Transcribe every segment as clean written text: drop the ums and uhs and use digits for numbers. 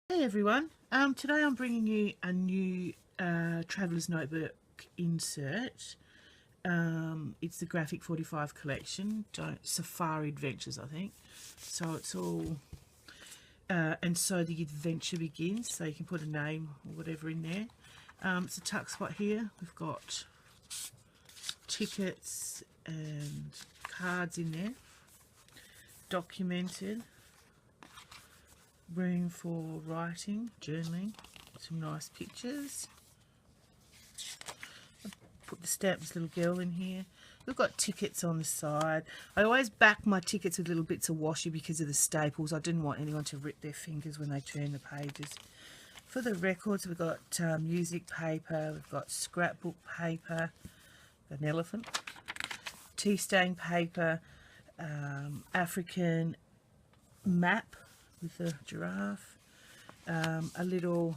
Hey everyone, today I'm bringing you a new Traveller's Notebook insert. It's the Graphic 45 collection, Safari Adventures I think. So it's all, and so the adventure begins, so you can put a name or whatever in there. It's a tuck spot here, we've got tickets and cards in there, documented. Room for writing, journaling, some nice pictures. Put the stamp this little girl in here. We've got tickets on the side. I always back my tickets with little bits of washi because of the staples. I didn't want anyone to rip their fingers when they turn the pages. For the records, we've got music paper, we've got scrapbook paper, an elephant, tea stain paper, African map with a giraffe, another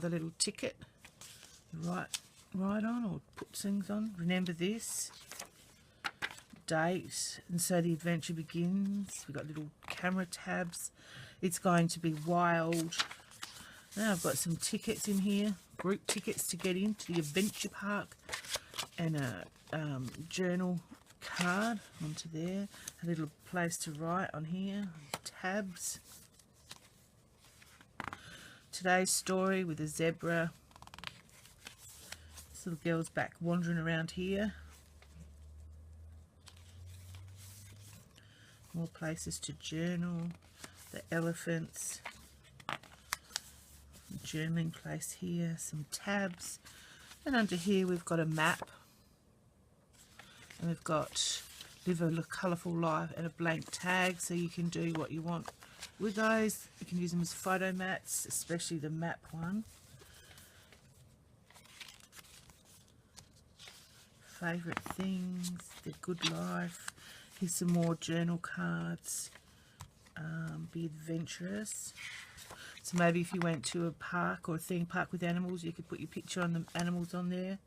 little ticket, write on or put things on. Remember this date, and so the adventure begins. We've got little camera tabs. It's going to be wild. Now I've got some tickets in here, group tickets to get into the adventure park, and a journal card onto there, a little place to write on here, tabs, today's story with a zebra. This little girl's back wandering around here, more places to journal, the elephants, journaling place here, some tabs, and under here we've got a map. And we've got Live a Colourful Life and a blank tag, so you can do what you want with those. You can use them as photo mats, especially the map one. Favourite things, the good life. Here's some more journal cards. Be adventurous. So maybe if you went to a park or a theme park with animals, you could put your picture on the animals on there.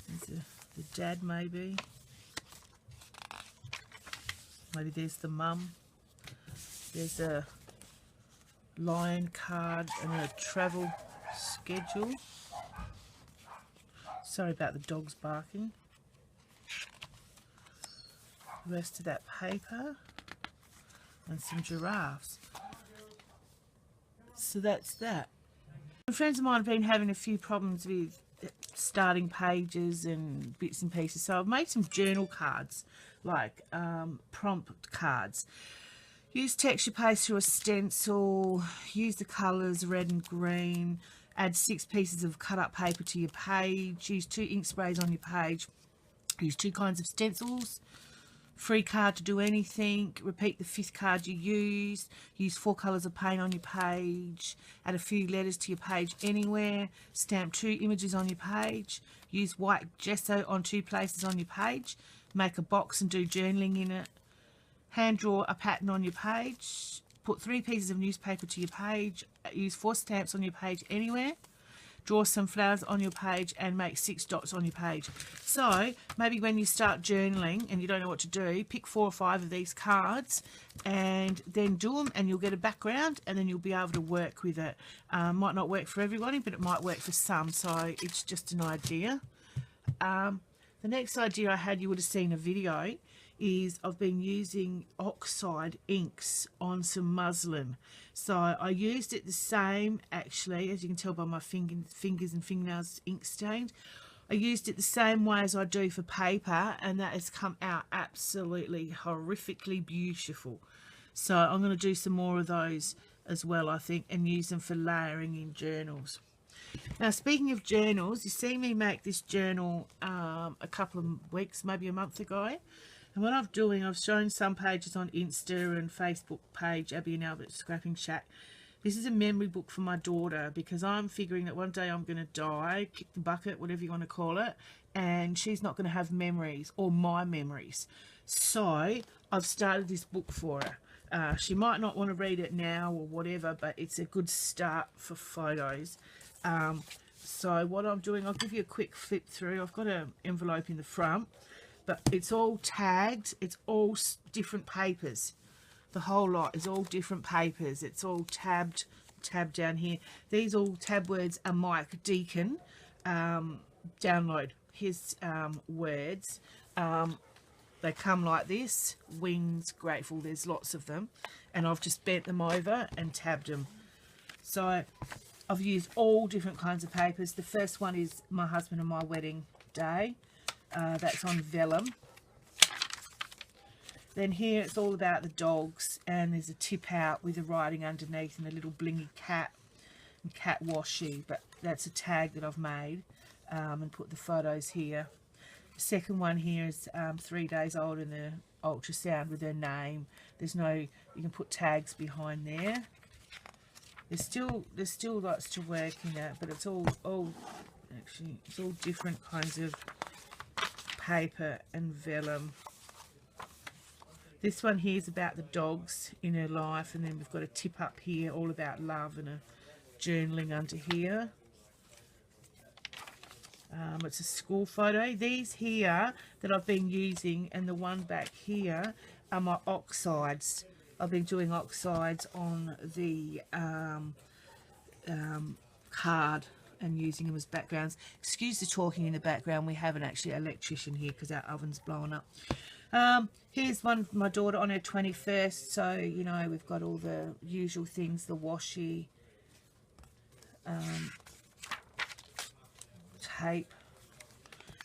There's the dad maybe there's the mum, there's a lion card and a travel schedule. Sorry about the dogs barking. The rest of that paper and some giraffes. So that's that. Friends of mine have been having a few problems with starting pages and bits and pieces, so I've made some journal cards, like prompt cards. Use texture paste through a stencil, use the colours red and green, add 6 pieces of cut up paper to your page, use 2 ink sprays on your page, use 2 kinds of stencils, free card to do anything, repeat the 5th card you used, use 4 colours of paint on your page, add a few letters to your page anywhere, stamp 2 images on your page, use white gesso on 2 places on your page, make a box and do journaling in it, hand draw a pattern on your page, put 3 pieces of newspaper to your page, use 4 stamps on your page anywhere, draw some flowers on your page and make 6 dots on your page. So maybe when you start journaling and you don't know what to do, pick 4 or 5 of these cards and then do them, and you'll get a background, and then you'll be able to work with it. Might not work for everybody, but it might work for some, so it's just an idea. The next idea I had, you would have seen a video, is I've been using oxide inks on some muslin. So I used it the same, actually, as you can tell by my fingers and fingernails ink stained. I used it the same way as I do for paper, and that has come out absolutely horrifically beautiful. So I'm going to do some more of those as well, I think, and use them for layering in journals. Now, speaking of journals, you see me make this journal a couple of weeks, maybe a month ago. And what I'm doing, I've shown some pages on Insta and Facebook page, Abby and Albert Scrapping Shack. This is a memory book for my daughter, because I'm figuring that one day I'm going to die, kick the bucket, whatever you want to call it, and she's not going to have memories, or my memories. So I've started this book for her. She might not want to read it now or whatever, but it's a good start for photos. So what I'm doing, I'll give you a quick flip through. I've got an envelope in the front, but it's all tagged. It's all different papers. The whole lot is all different papers. It's all tabbed down here. These all tab words are Mike Deacon. Download his words. They come like this: wings, grateful. There's lots of them, and I've just bent them over and tabbed them. So I've used all different kinds of papers. The first one is my husband and my wedding day. That's on vellum. Then here it's all about the dogs, and there's a tip out with the writing underneath and a little blingy cat and cat washi, but that's a tag that I've made, and put the photos here. The second one here is 3 days old in the ultrasound with her name. There's no, you can put tags behind there. There's still lots to work in it, but it's all actually it's all different kinds of paper and vellum. This one here is about the dogs in her life, and then we've got a tip up here all about love and a journaling under here. It's a school photo. These here that I've been using and the one back here are my oxides. I've been doing oxides on the card and using them as backgrounds. Excuse the talking in the background. We have an actually electrician here because our oven's blowing up. Here's one for my daughter on her 21st. So, you know, we've got all the usual things, the washi, tape.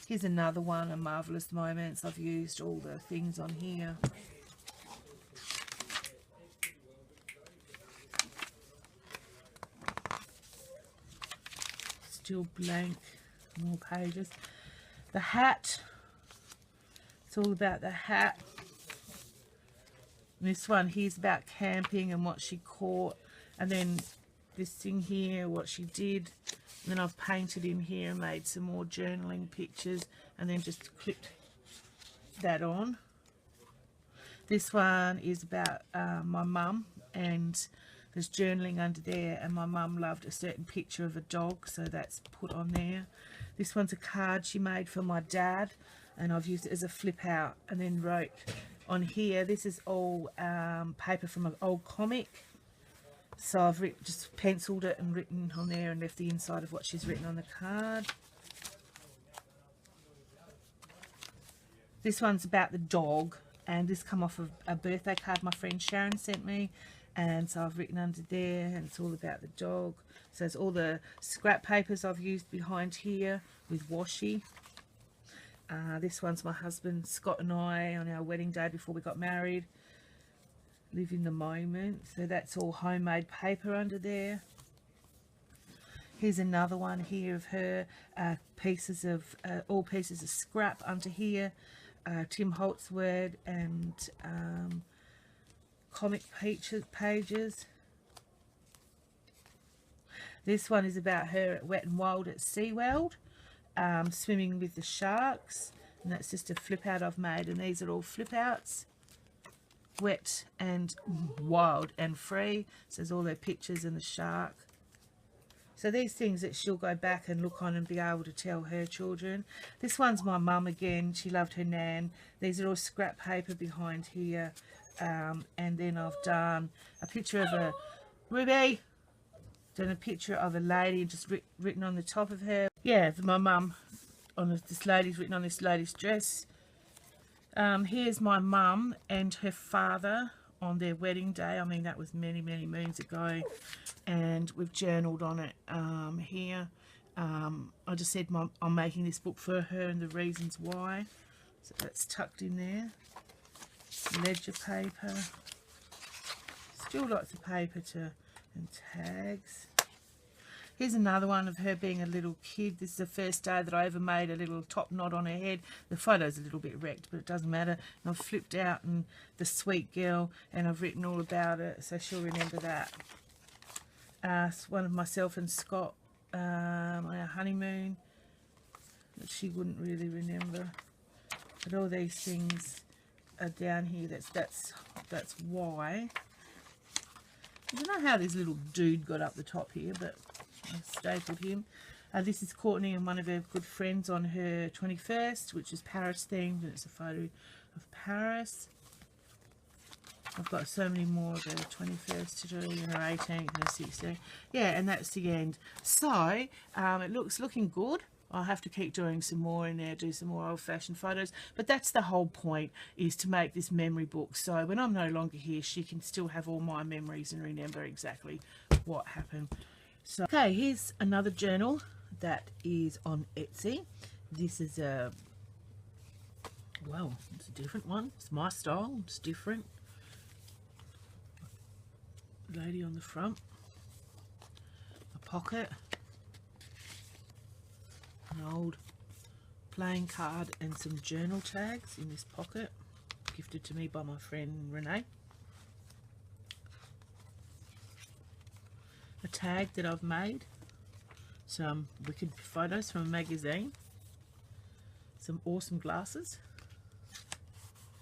Here's another one, a Marvelous Moments. I've used all the things on here. Still blank, more pages. The hat, it's all about the hat. And this one here's about camping and what she caught, and then this thing here, what she did. And then I've painted in here and made some more journaling pictures, and then just clipped that on. This one is about my mum, and there's journaling under there, and my mum loved a certain picture of a dog, so that's put on there. This one's a card she made for my dad, and I've used it as a flip out, and then wrote on here, this is all paper from an old comic. So I've just penciled it and written on there and left the inside of what she's written on the card. This one's about the dog, and this come off of a birthday card my friend Sharon sent me. And so I've written under there, and it's all about the dog. So it's all the scrap papers I've used behind here with washi. This one's my husband Scott and I on our wedding day before we got married. Live in the moment. So that's all homemade paper under there. Here's another one here of her, pieces of all pieces of scrap under here. Tim Holtzword and comic pages. This one is about her at Wet and Wild at SeaWorld, swimming with the sharks, and that's just a flip out I've made, and these are all flip outs. Wet and Wild and Free, so there's all their pictures and the shark. So these things that she'll go back and look on and be able to tell her children. This one's my mum again, she loved her nan. These are all scrap paper behind here. And then I've done a picture of a Ruby, done a picture of a lady and just written on the top of her. Yeah, my mum, on this lady's written on this lady's dress. Here's my mum and her father on their wedding day. I mean, that was many moons ago, and we've journaled on it here. I just said I'm making this book for her and the reasons why, so that's tucked in there. Ledger paper, still lots of paper and tags. Here's another one of her being a little kid. This is the first day that I ever made a little top knot on her head. The photo's a little bit wrecked, but it doesn't matter. And I've flipped out and the sweet girl, and I've written all about it, so she'll remember that. It's one of myself and Scott on our honeymoon that she wouldn't really remember. But all these things are down here. That's why. I don't know how this little dude got up the top here, but I stapled him. This is Courtney and one of her good friends on her 21st, which is Paris themed, and it's a photo of Paris. I've got so many more, the 21st to do, and her 18th and her 16th. Yeah, and that's the end. So, it looking good. I'll have to keep doing some more in there, do some more old-fashioned photos. But that's the whole point, is to make this memory book. So when I'm no longer here, she can still have all my memories and remember exactly what happened. So, okay, here's another journal that is on Etsy. This is a, well, it's a different one. It's my style. It's different. Lady on the front. A pocket. An old playing card and some journal tags in this pocket, gifted to me by my friend Renee. A tag that I've made, some wicked photos from a magazine, some awesome glasses,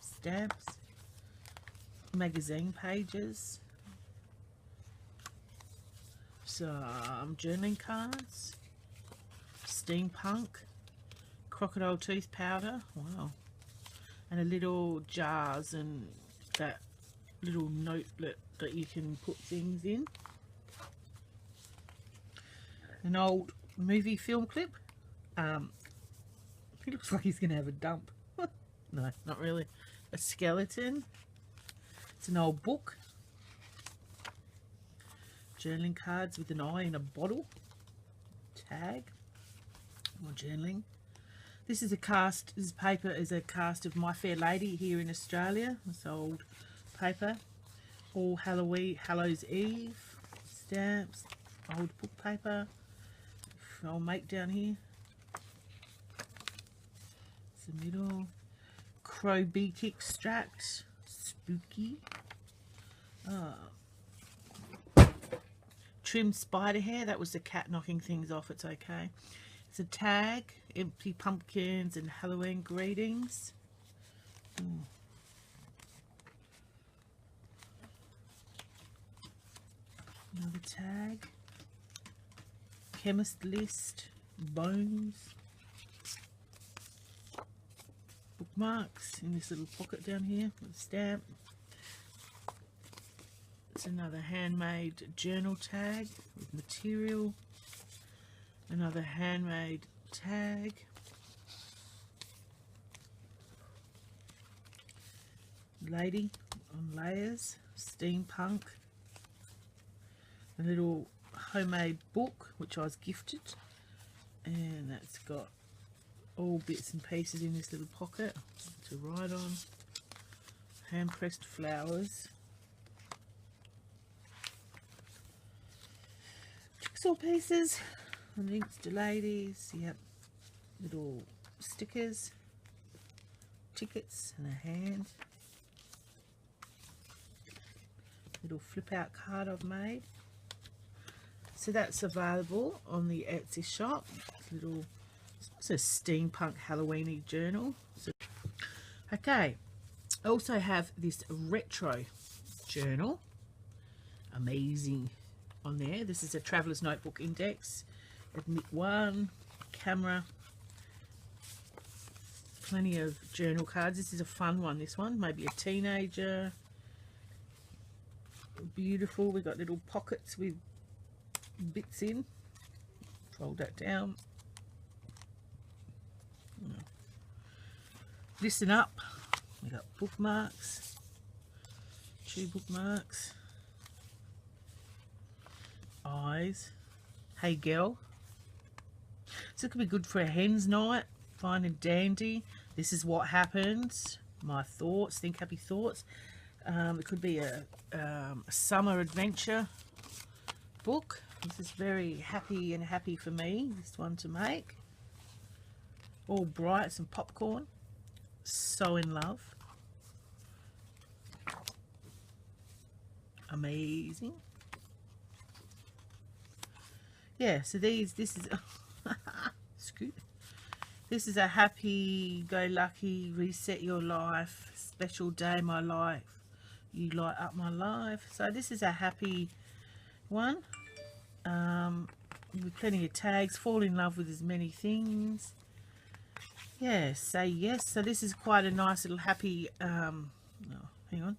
stamps, magazine pages, some journaling cards, steampunk, crocodile tooth powder, wow, and a little jars and that little notelet that you can put things in. An old movie film clip. He looks like he's gonna have a dump. No, not really. A skeleton. It's an old book. Journaling cards with an eye in a bottle. Tag. More journaling. This is a cast. This paper is a cast of My Fair Lady here in Australia. This old paper. All Hallows Eve stamps. Old book paper. Old mate down here. It's the middle. Crow beak extract. Spooky. Trimmed spider hair. That was the cat knocking things off. It's okay. It's a tag. Empty pumpkins and Halloween greetings. Ooh. Another tag. Chemist list. Bones. Bookmarks in this little pocket down here with a stamp. It's another handmade journal tag with material. Another handmade tag. Lady on layers. Steampunk. A little homemade book which I was gifted, and that's got all bits and pieces in this little pocket to write on. Hand pressed flowers. Jigsaw pieces. Links to ladies. Yep. Little stickers. Tickets and a hand. Little flip out card I've made. So that's available on the Etsy shop. Little, it's a steampunk Halloweeny journal. So, okay, I also have this retro journal. Amazing on there. This is a Traveller's Notebook Index. Admit one, camera, plenty of journal cards. This is a fun one, this one. Maybe a teenager. Beautiful. We've got little pockets with bits in. Fold that down. Listen up. We got bookmarks. 2 bookmarks. Eyes. Hey girl. So it could be good for a hen's night. Fine and dandy. This is what happens. My thoughts. Think happy thoughts. It could be a summer adventure book. This is very happy for me, this one to make. All bright, some popcorn. So in love. Amazing. Yeah, so this is scoot. This is a happy-go-lucky, reset your life, special day my life. You light up my life. So this is a happy one. With plenty of tags. Fall in love with as many things. Yeah, say yes. So this is quite a nice little happy, hang on,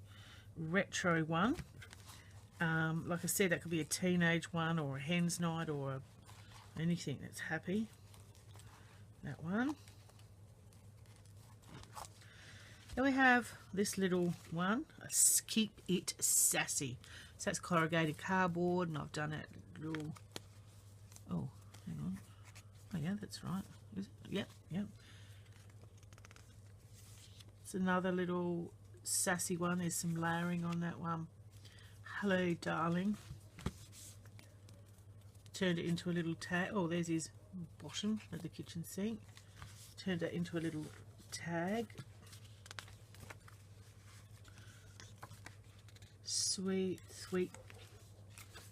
retro one. Like I said, that could be a teenage one or a hen's night or anything that's happy. That one. Then we have this little one, Keep It Sassy. So that's corrugated cardboard, and I've done it little. Oh, hang on. Oh yeah, that's right. Is it? Yep, yep. It's another little sassy one. There's some layering on that one. Hello, darling. Turned it into a little tag. Oh, there's his bottom of the kitchen sink. Turned it into a little tag. Sweet, sweet.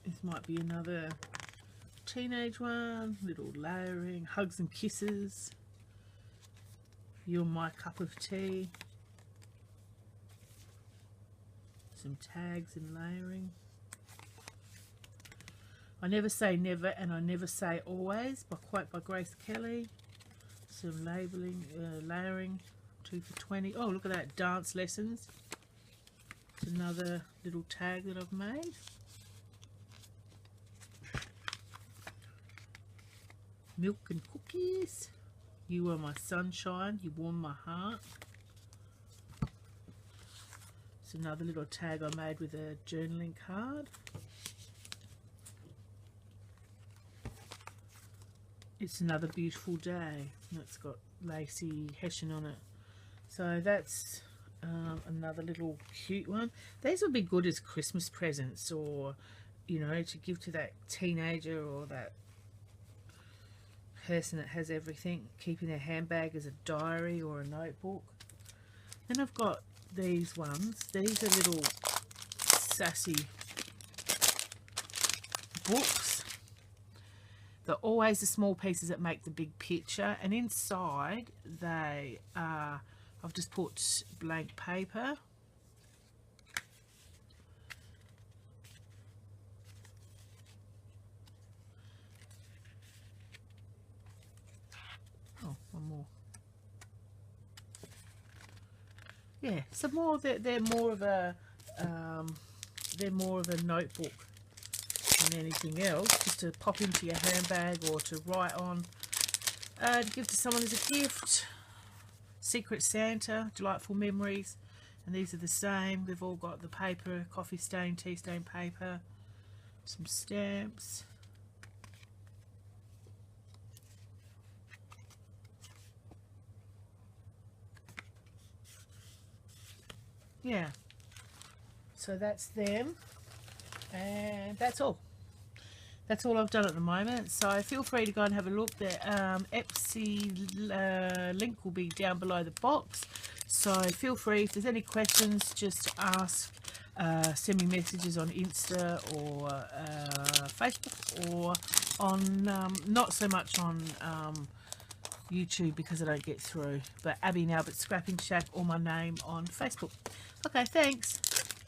This might be another teenage one. Little layering. Hugs and kisses. You're my cup of tea. Some tags and layering. I never say never, and I never say always. By quote by Grace Kelly. Some labeling, layering. 2 for $20. Oh, look at that, dance lessons. It's another little tag that I've made. Milk and cookies. You are my sunshine. You warm my heart. It's another little tag I made with a journaling card. It's another beautiful day. It's got lacy hessian on it. So that's another little cute one. These would be good as Christmas presents, or you know, to give to that teenager or that person that has everything, keeping their handbag as a diary or a notebook. Then I've got these ones. These are little sassy books. They're always the small pieces that make the big picture, and inside they are, I've just put blank paper. Oh, one more. Yeah, some more. They're more of a notebook than anything else, just to pop into your handbag or to write on, to give to someone as a gift. Secret Santa, delightful memories, and these are the same. They've all got the paper, coffee stain, tea stain paper, some stamps. Yeah, so that's them, and that's all. That's all I've done at the moment, so feel free to go and have a look. The Etsy link will be down below the box, so feel free. If there's any questions, just ask. Send me messages on Insta or Facebook, or on not so much on YouTube because I don't get through, but Abby Albert Scrapping Shack, or my name on Facebook. Okay, thanks.